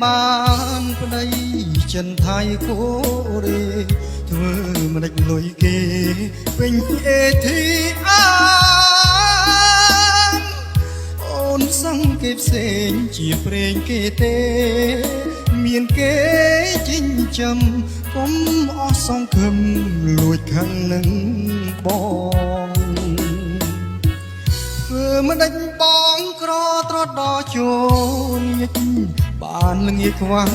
បានប្តីចិនថៃកូរ៉េធ្វើមិនដេចលុយគេពេញអេធីអាអូនសង្កេតផ្សេងជាប្រេងគេទេមានគេចិញ្ចឹមកុំអស់សង្ឃឹមលួចខាងនឹងបងធ្វើមិនដេចបងក្រត្រដល់ជួនញិចបានល្ងាចខ្វាំង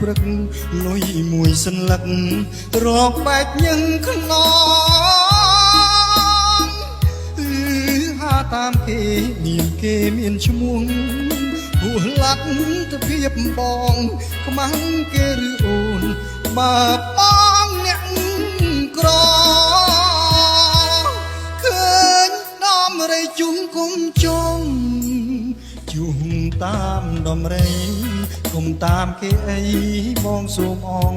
ព្រឹកលុយមួយសន្លឹករកបែកញឹងខ្នងហាតាមគេមានឈ្មោះហួសឡាត់ទៅភៀបបងខ្មាំងគេឬអូនបើបងអ្នកក្រឃើញដំរីជុំគុំជុំជុំតាមដំរីគុំតាមគេអីបងសូមអង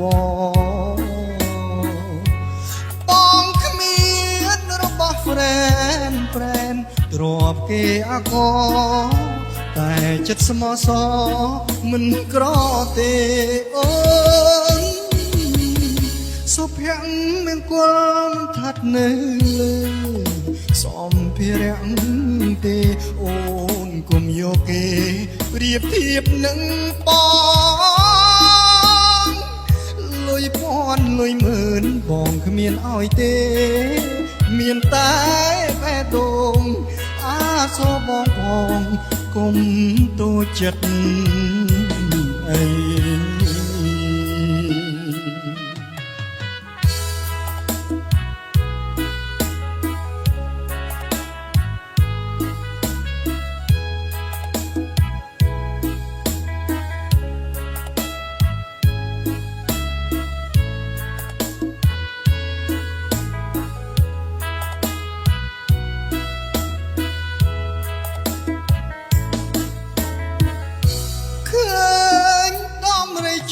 វបងគ្មានរបស់ friend ទ្របគេអាកតែចិត្តស្មោះសមិនក្រទេអូនសុភ័ក្រមានគល់មិនថាត់នៅលើសំភារៈទេអូនគុំយកគេប្រៀបធៀបនឹងបងលុយពាន់លុយម៉ឺនបងគ្មានឲ្យទេមានតែបែដងអាសបងផងគុំតូចចិត្តអី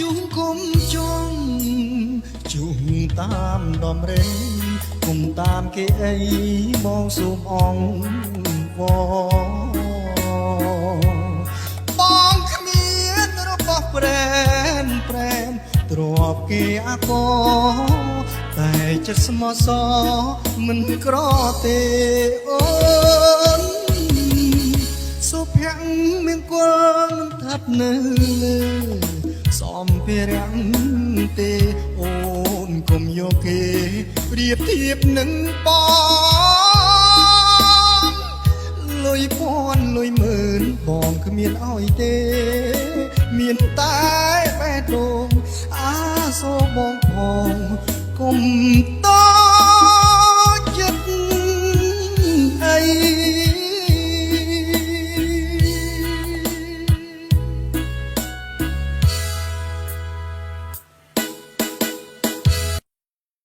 ជុំគុំជុំជុំតាមដំរីគុំតាមគេអីមកសូមអងបងគ្មានរបស់ប្រែនទ្របគេអាកតែចិត្តស្មោះសមិនក្រទេអូនសុភ័ក្រមានគល់នឹងថាត់នៅលើសំភារៈទេអូនគុំយកគេប្រៀបធៀបនឹងបងលុយពាន់លុយម៉ឺនបងគ្មានឲ្យទេ